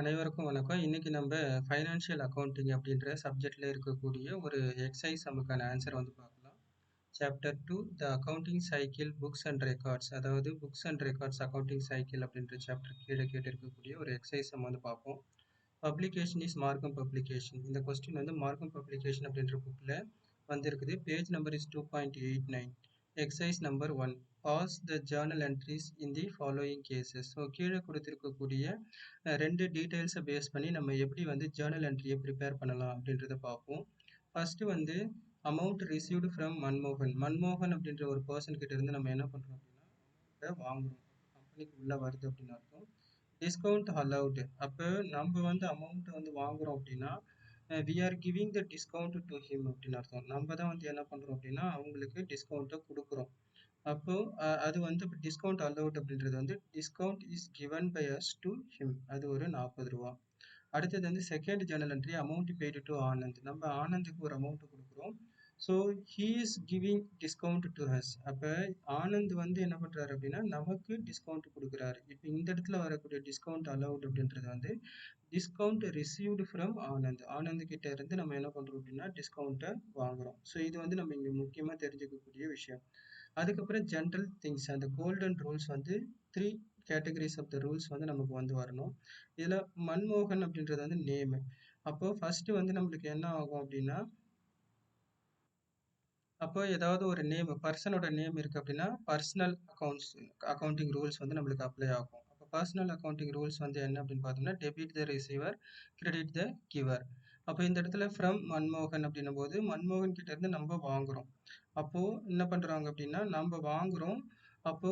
அனைவருக்கும் வணக்கம். இன்னைக்கு நம்ம ஃபைனான்ஷியல் அக்கவுண்டிங் அப்படின்ற சப்ஜெக்ட்ல இருக்கக்கூடிய ஒரு எக்ஸசைஸ் நமக்கான ஆன்சர் வந்து பார்க்கலாம். Chapter 2 the accounting cycle books and records, அதாவது books and records accounting cycle அப்படின்ற சாப்டர் கீழே கேட்டிருக்கக்கூடிய ஒரு எக்ஸசைஸ் நம்ம வந்து பார்ப்போம். Publication is Markam publication. இந்த கொஸ்டின் வந்து மார்க்கம் பப்ளிகேஷன் அப்படின்ற புக்கில் வந்திருக்குது. Page number is 2.89. Exercise number 1. Pass the journal entries in the following cases. So கீழே கொடுத்திருக்கக்கூடிய ரெண்டு டீட்டெயில்ஸை பேஸ் பண்ணி நம்ம எப்படி வந்து ஜேர்னல் என்ட்ரியை ப்ரிப்பேர் பண்ணலாம் அப்படின்றத பார்ப்போம். ஃபர்ஸ்ட் வந்து அமௌண்ட் ரிசீவ்டு ஃப்ரம் மன்மோகன். மன்மோகன் அப்படின்ற ஒரு பர்சன் கிட்ட இருந்து நம்ம என்ன பண்றோம் அப்படின்னா அமௌண்ட்டை வாங்குறோம். கம்பெனிக்கு உள்ள வருது அப்படின்னு அர்த்தம். Discount allowed. அப்போ நம்ம வந்து அமௌண்ட்டை வந்து வாங்குறோம் அப்படின்னா we are giving the discount to him அப்படின்னு அர்த்தம். நம்ம தான் வந்து என்ன பண்றோம் அப்படின்னா அவங்களுக்கு டிஸ்கவுண்ட்டை கொடுக்குறோம். அப்போ அது வந்து டிஸ்கவுண்ட் அலவுட் அப்படின்றது வந்து discount is given by us to him. அது ஒரு 40 ரூபா. அடுத்தது வந்து second journal entry amount paid to Anand. நம்ம ஆனந்துக்கு ஒரு அமௌண்ட் கொடுக்குறோம். So he is giving discount to us. அப்போ ஆனந்த் வந்து என்ன பண்ணுறாரு அப்படின்னா நமக்கு டிஸ்கவுண்ட் கொடுக்குறாரு. இப்போ இந்த இடத்துல வரக்கூடிய டிஸ்கவுண்ட் அலவுட் அப்படின்றது வந்து discount received from Anand. Anand கிட்ட இருந்து நம்ம என்ன பண்ணுறோம் அப்படின்னா டிஸ்கவுண்ட்டை வாங்குறோம். ஸோ இது வந்து நம்ம இங்கே முக்கியமாக தெரிஞ்சுக்கக்கூடிய விஷயம். அதுக்கப்புறம் ஜென்ரல் திங்ஸ், அந்த கோல்டன் ரூல்ஸ் வந்து 3 கேட்டகரிஸ் ஆஃப் த ரூல்ஸ் வந்து நமக்கு வந்து வரணும். இதில் மன்மோகன் அப்படின்றது வந்து நேமு. அப்போ ஃபர்ஸ்ட் வந்து நம்மளுக்கு என்ன ஆகும் அப்படின்னா அப்போ ஏதாவது ஒரு நேம் பர்சனோட நேம் இருக்கு அப்படின்னா பர்சனல் அக்கவுண்டிங் ரூல்ஸ் வந்து நம்மளுக்கு அப்ளை ஆகும். அப்போ பர்சனல் அக்கவுண்டிங் ரூல்ஸ் வந்து என்ன அப்படின்னு பார்த்தோம்னா debit the receiver, credit the giver. அப்போ இந்த இடத்துல ஃப்ரம் மன்மோகன் அப்படின்னும் போது மன்மோகன் கிட்ட இருந்து நம்ம வாங்குறோம். அப்போ என்ன பண்றாங்க அப்படின்னா நம்ம வாங்குறோம். அப்போ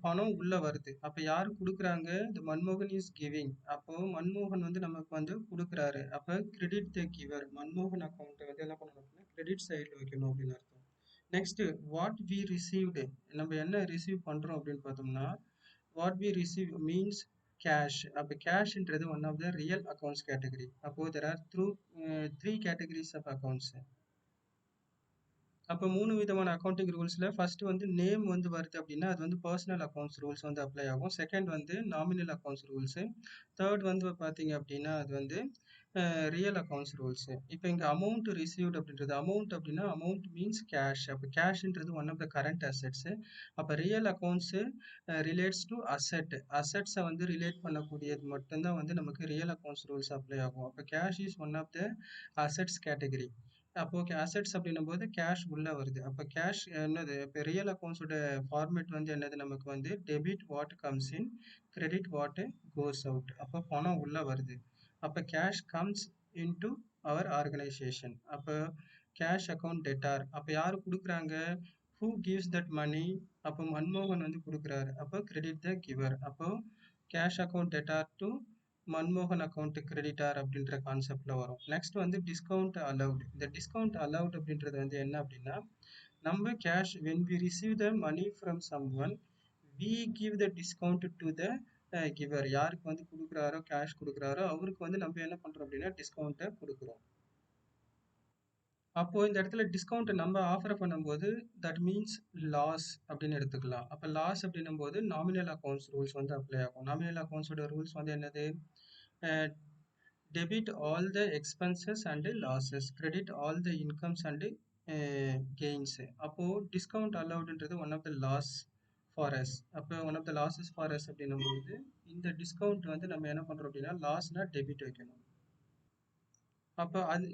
பணம் உள்ள வருது. அப்ப யாரு குடுக்குறாங்க? இந்த மன்மோகன் இஸ் கிவிங். அப்போ மன்மோகன் வந்து நமக்கு வந்து குடுக்குறாரு. அப்ப கிரெடிட் த கிவர். மன்மோகன் அக்கவுண்ட் வந்து என்ன பண்ணணும் அப்படின்னா கிரெடிட் சைடில் வைக்கணும் அப்படின்னு அர்த்தம். Next what we received. நம்ம என்ன ரிசீவ் பண்றோம் அப்படின்னு பார்த்தோம்னா what we receive means cash. அப்போ கேஷ்ன்றது one of the real accounts category. அப்போ there are three categories of accounts. அப்போ 3 விதமான அக்கவுண்டிங் ரூல்ஸ்ல ஃபர்ஸ்ட் வந்து நேம் வந்து வருது அப்படின்னா அது வந்து பர்சனல் அக்கவுண்ட்ஸ் ரூல்ஸ் வந்து அப்ளை ஆகும். செகண்ட் வந்து நாமினல் அக்கவுண்ட்ஸ் ரூல்ஸ். தேர்ட் வந்து பார்த்தீங்க அப்படின்னா அது வந்து ரியல் அக்கவுண்ட்ஸ் ரூல்ஸ். இப்போ இங்கே அமௌண்ட் ரிசீவ்ட் அப்படின்றது அமௌண்ட் அப்படின்னா அமௌண்ட் மீன்ஸ் கேஷ். அப்போ கேஷ்ன்றது one of the current assets. அப்போ real accounts relates to asset. அசெட்ஸை வந்து ரிலேட் பண்ணக்கூடியது மட்டும்தான் வந்து நமக்கு ரியல் அக்கவுண்ட்ஸ் ரூல்ஸ் அப்ளை ஆகும். அப்போ cash is one of the assets category. அப்போ அசெட்ஸ் அப்படின்னும் போது கேஷ் உள்ள வருது. அப்போ கேஷ் என்னது? இப்போ ரியல் அக்கௌண்ட்ஸோட ஃபார்மேட் வந்து என்னது? நமக்கு வந்து debit what comes in, credit what goes out. அப்போ பணம் உள்ள வருது. அப்போ cash comes into our organisation. அப்போ கேஷ் அக்கௌண்ட் டெட்டார். அப்போ யார் கொடுக்குறாங்க? Who gives that money? அப்போ மன்மோகன் வந்து கொடுக்குறாரு. அப்போ கிரெடிட் த கிவர். அப்போ கேஷ் அக்கௌண்ட் டெட்டார் டு மன்மோகன் அக்கௌண்ட் கிரெடிட்டார் அப்படின்ற கான்செப்ட்ல வரும். நெக்ஸ்ட் வந்து டிஸ்கவுண்ட் அலவுட். இந்த டிஸ்கவுண்ட் அலவுட் அப்படின்றது வந்து என்ன அப்படின்னா நம்ம cash when we receive the money from someone we give the discount to the giver. யாருக்கு வந்து கொடுக்குறாரோ கேஷ் கொடுக்குறாரோ அவருக்கு வந்து நம்ம என்ன பண்றோம் அப்படின்னா டிஸ்கவுண்ட்டை கொடுக்குறோம். அப்போ இந்த இடத்துல டிஸ்கவுண்ட் நம்ம ஆஃபர் பண்ணும்போது தட் மீன்ஸ் லாஸ் அப்படின்னு எடுத்துக்கலாம். அப்போ லாஸ் அப்படின்னும் போது நாமினல் அக்கௌண்ட்ஸ் ரூல்ஸ் வந்து அப்ளை ஆகும். நாமினல் அக்கௌண்ட்ஸோட ரூல்ஸ் வந்து என்னது? Debit all the expenses and losses, credit all the incomes and gains. அப்போ டிஸ்கவுண்ட் அலவுடுன்றது one of the loss for us. அப்போ one of the losses for us அப்படின்னும் போது இந்த டிஸ்கவுண்ட் வந்து நம்ம என்ன பண்றோம் அப்படின்னா லாஸ்னா டெபிட் வைக்கணும். அப்போ அது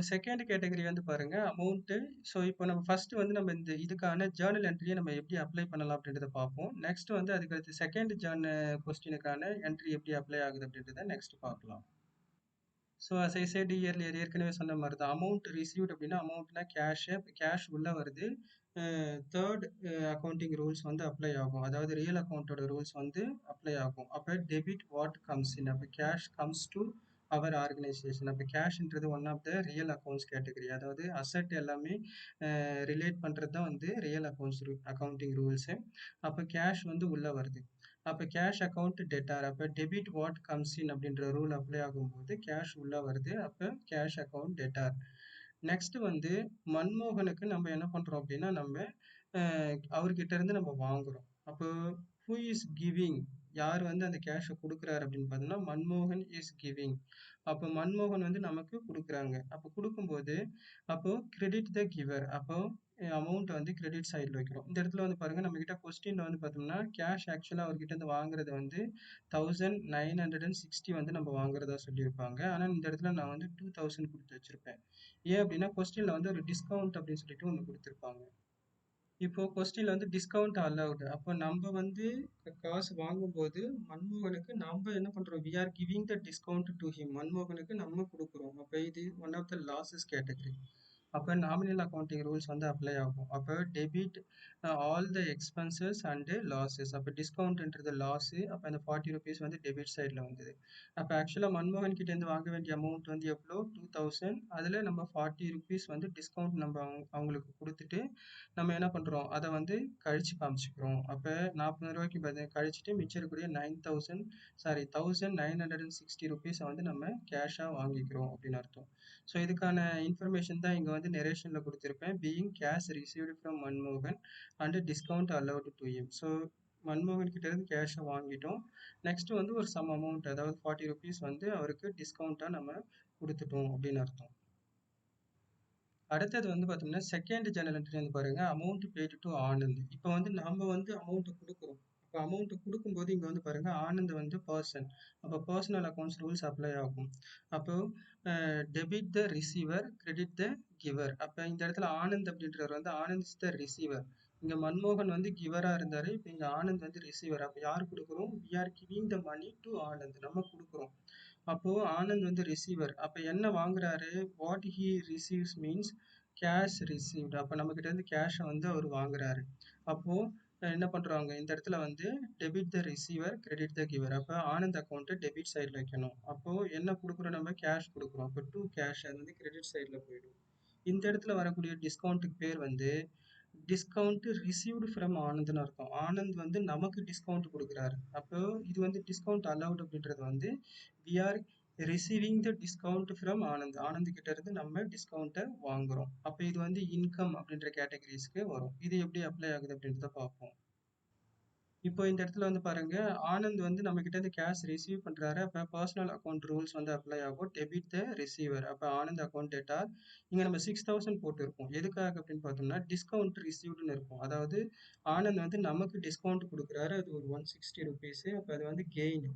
செகண்ட் கேட்டகரி வந்து பாருங்க அமௌண்ட்டு. ஸோ இப்போ நம்ம ஃபர்ஸ்ட் வந்து நம்ம இந்த இதுக்கான ஜேர்னல் என்ட்ரியை நம்ம எப்படி அப்ளை பண்ணலாம் அப்படின்றத பார்ப்போம். நெக்ஸ்ட் வந்து அதுக்கடுத்து செகண்ட் கொஸ்டினுக்கான என்ட்ரி எப்படி அப்ளை ஆகுது அப்படின்றத நெக்ஸ்ட் பார்க்கலாம். So as I said earlier, ஏற்கனவே சொன்ன மாதிரி தான் அமௌண்ட் ரிசீவ்ட் அப்படின்னா அமௌண்ட்னா கேஷ் உள்ள வருது. தேர்ட் அக்கௌண்டிங் ரூல்ஸ் வந்து அப்ளை ஆகும். அதாவது ரியல் அக்கௌண்ட்டோட ரூல்ஸ் வந்து அப்ளை ஆகும். அப்போ டெபிட் வாட் கம்ஸ் இன். அப்போ cash comes to our organisation. அப்போ கேஷ்ன்றது one of the real accounts category. அதாவது அசெட் எல்லாமே ரிலேட் பண்ணுறது தான் வந்து ரியல் அக்கௌண்டிங் ரூல்ஸு. அப்போ கேஷ் வந்து உள்ள வருது. அப்போ கேஷ் அக்கௌண்ட் டெட்டார். அப்போ டெபிட் வாட் கம்ஸ் இன் அப்படின்ற ரூல் அப்ளை ஆகும்போது கேஷ் உள்ள வருது. அப்போ கேஷ் அக்கௌண்ட் டெட்டார். நெக்ஸ்ட் வந்து மன்மோகனுக்கு நம்ம என்ன பண்றோம் அப்படின்னா நம்ம அவர்கிட்ட இருந்து நம்ம வாங்குறோம். அப்போ ஹூ இஸ் கிவிங்? யார் வந்து அந்த கேஷை கொடுக்குறாரு அப்படின்னு பார்த்தோம்னா மன்மோகன் இஸ் கிவிங். அப்போ மன்மோகன் வந்து நமக்கு கொடுக்குறாங்க. அப்போ கொடுக்கும்போது அப்போ கிரெடிட் த கிவர். அப்போ அமௌண்ட் வந்து கிரெடிட் சைடில் வைக்கிறோம். இந்த இடத்துல வந்து பாருங்க நம்ம கிட்ட கொஸ்டின்ல வந்து பார்த்தோம்னா கேஷ் ஆக்சுவலாக அவர்கிட்ட இருந்து வாங்குறது வந்து 1960 வந்து நம்ம வாங்குறதா சொல்லியிருப்பாங்க. ஆனால் இந்த இடத்துல நான் வந்து 2000 கொடுத்து வச்சிருப்பேன். ஏன் அப்படின்னா கொஸ்டின்ல வந்து ஒரு டிஸ்கவுண்ட் அப்படின்னு சொல்லிட்டு ஒன்று கொடுத்துருப்பாங்க. இப்போ கொஸ்டின்ல வந்து டிஸ்கவுண்ட் அலவுட். அப்போ நம்ம வந்து காசு வாங்கும்போது மன்மோகனுக்கு நம்ம என்ன பண்றோம்? We are giving the discount to him. மன்மோகனுக்கு நம்ம கொடுக்குறோம். அப்போ இது one of the losses category. அப்போ நாமினல் அக்கௌண்டிங் ரூல்ஸ் வந்து அப்ளை ஆகும். அப்போ debit all the expenses and losses. அப்போ டிஸ்கவுண்ட்ன்றது லாஸு. அப்போ அந்த 40 ருபீஸ் வந்து டெபிட் சைடில் வந்தது. அப்போ ஆக்சுவலாக மன்மோகன் கிட்டேருந்து வாங்க வேண்டிய அமௌண்ட் வந்து எவ்வளோ? 2000. அதில் நம்ம 40 ருபீஸ் வந்து டிஸ்கவுண்ட் நம்ம அவங்களுக்கு கொடுத்துட்டு நம்ம என்ன பண்ணுறோம்? அதை வந்து கழிச்சு காமிச்சிக்கிறோம். அப்போ 40 ரூபாய்க்கு கழிச்சிட்டு மிச்சம் இருக்கக்கூடிய 1960 ருபீஸை வந்து நம்ம கேஷாக வாங்கிக்கிறோம் அப்படின்னு அர்த்தம். ஸோ இதுக்கான இன்ஃபர்மேஷன் தான் இங்கே வந்து நெரேஷனில் கொடுத்துருப்பேன். பீயிங் கேஷ் ரிசீவ்டு ஃப்ரம் மன்மோகன் and discount allowed to him. So மன்மோகன் கிட்ட இருந்து கேஷை வாங்கிட்டோம். நெக்ஸ்ட் வந்து ஒரு சம் அமௌண்ட், அதாவது 40 ருபீஸ் வந்து அவருக்கு டிஸ்கவுண்ட்டாக நம்ம கொடுத்துட்டோம் அப்படின்னு அர்த்தம். அடுத்தது வந்து பார்த்தோம்னா செகண்ட் ஜர்னல் என்ட்ரி வந்து பாருங்க, அமௌண்ட் பெய்டு டு ஆனந்த். இப்போ வந்து நம்ம வந்து அமௌண்ட் கொடுக்குறோம். அப்போ அமௌண்ட் கொடுக்கும்போது இங்கே வந்து பாருங்க ஆனந்த் வந்து பர்சன். அப்போ பர்சனல் அக்கௌண்ட்ஸ் ரூல்ஸ் அப்ளை ஆகும். அப்போ debit the receiver, credit the giver. அப்போ இந்த இடத்துல ஆனந்த் அப்படின்றவர் வந்து ஆனந்த் இஸ் த ரிசீவர். இங்க மன்மோகன் வந்து கிவரா இருந்தாரு. இப்போ இங்க ஆனந்த் வந்து ரிசீவர். அப்போ யார் கொடுக்குறோம்? We are giving the money to Anand. நம்ம கொடுக்குறோம். அப்போ ஆனந்த் வந்து ரிசீவர். அப்போ என்ன வாங்குறாரு? What he receives means cash received. அப்போ நம்ம கிட்ட இருந்து கேஷை வந்து அவர் வாங்குறாரு. அப்போ என்ன பண்றாங்க? இந்த இடத்துல வந்து debit the receiver, credit the giver. அப்போ ஆனந்த் அக்கௌண்ட்டை டெபிட் சைடில் வைக்கணும். அப்போ என்ன கொடுக்குறோம்? நம்ம கேஷ் கொடுக்குறோம். அப்போ டூ கேஷ் அது வந்து கிரெடிட் சைடில் போயிடும். இந்த இடத்துல வரக்கூடிய டிஸ்கவுண்ட்டுக்கு பேர் வந்து டிஸ்கவுண்ட் ரிசீவ்டு ஃப்ரம் ஆனந்த்னு அர்த்தம். ஆனந்த் வந்து நமக்கு டிஸ்கவுண்ட் கொடுக்குறாரு. அப்போ இது வந்து டிஸ்கவுண்ட் அலவுட் அப்படின்றது வந்து we are receiving the discount from Anand. Anand கிட்ட இருந்து நம்ம டிஸ்கவுண்ட்டை வாங்குறோம். அப்போ இது வந்து இன்கம் அப்படின்ற கேட்டகரிஸ்க்கு வரும். இது எப்படி அப்ளை ஆகுது அப்படின்றத பார்ப்போம். இப்போ இந்த இடத்துல வந்து பாருங்க, ஆனந்த் வந்து நம்ம கிட்ட இருந்து கேஷ் ரிசீவ் பண்றாரு. அப்ப பர்சனல் அக்கவுண்ட் ரூல்ஸ் வந்து அப்ளை ஆகும். Debit the receiver. அப்ப ஆனந்த் அக்கவுண்ட் டேட்டா இங்க நம்ம 6000 போட்டிருக்கோம். எதுக்காக அப்படின்னு பார்த்தோம்னா டிஸ்கவுண்ட் ரிசீவ்டுன்னு இருக்கும். அதாவது ஆனந்த் வந்து நமக்கு டிஸ்கவுண்ட் கொடுக்குறாரு. அது ஒரு 160 ருபீஸ். அப்ப அது வந்து கெயின்.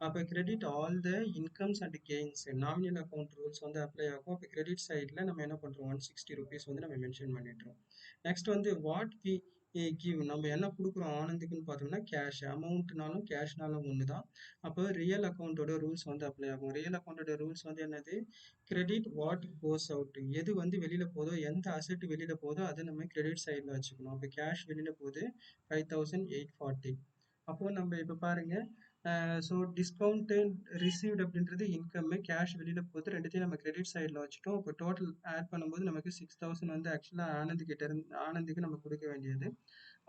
அப்ப credit all the incomes and gains. Nominal account rules வந்து அப்ளை ஆகும். அப்ப கிரெடிட் சைட்ல நம்ம என்ன பண்றோம்? 160 ருபீஸ் வந்து நம்ம மென்ஷன் பண்ணிடுறோம். நெக்ஸ்ட் வந்து வாட் வி கிவ். நம்ம என்ன கொடுக்குறோம் ஆனந்துக்குன்னு பார்த்தோம்னா கேஷ். அமௌண்ட்னாலும் கேஷ்னாலும் ஒன்று தான். அப்போ ரியல் அக்கௌண்ட்டோட ரூல்ஸ் வந்து அப்ளை ஆகும். ரியல் அக்கௌண்ட்டோட ரூல்ஸ் வந்து என்னது? Credit what goes out. எது வந்து வெளியில் போதோ, எந்த அசெட் வெளியில் போதோ அதை நம்ம கிரெடிட் சைடில் வச்சுக்கணும். அப்போ கேஷ் வெளியில் போகுது 5840. அப்போ நம்ம இப்போ பாருங்க, ஸோ டிஸ்கவுண்ட் ரிசீவ்டு அப்படின்றது இன்கம், கேஷ் வெளியில் போகுது. ரெண்டுத்தையும் நம்ம கிரெடிட் சைடில் வச்சுட்டோம். இப்போ டோட்டல் ஆட் பண்ணும்போது நமக்கு 6000 வந்து ஆக்சுவலாக ஆனந்துக்கு நம்ம கொடுக்க வேண்டியது.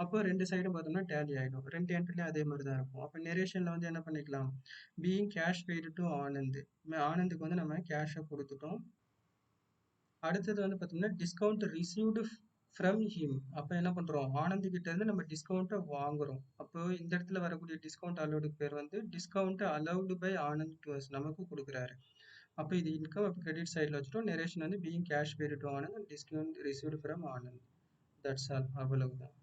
அப்போ ரெண்டு சைடும் பார்த்தோம்னா டேலி ஆகிடும். ரெண்டு என்ட்ரிலையும் அதே மாதிரி தான் இருக்கும். அப்போ நெரேஷனில் வந்து என்ன பண்ணிக்கலாம்? Being cash paid to Anand. ஆனந்துக்கு வந்து நம்ம கேஷை கொடுத்துட்டோம். அடுத்தது வந்து பார்த்தோம்னா டிஸ்கவுண்ட் ரிசீவ்டு ஃப்ரம் ஹிம். அப்போ என்ன பண்ணுறோம்? ஆனந்த் கிட்ட இருந்து நம்ம டிஸ்கவுண்ட்டை வாங்குறோம். அப்போ இந்த இடத்துல வரக்கூடிய டிஸ்கவுண்ட் அலவுடுக்கு பேர் வந்து discount allowed by Anand to us. நமக்கு கொடுக்குறாரு. அப்போ இது இன்கம். அப்போ கிரெடிட் சைடில் வச்சுட்டோம். நெரேஷன் வந்து being cash paid to Anand, discount received from Anand. That's all. அவ்வளவுதான்.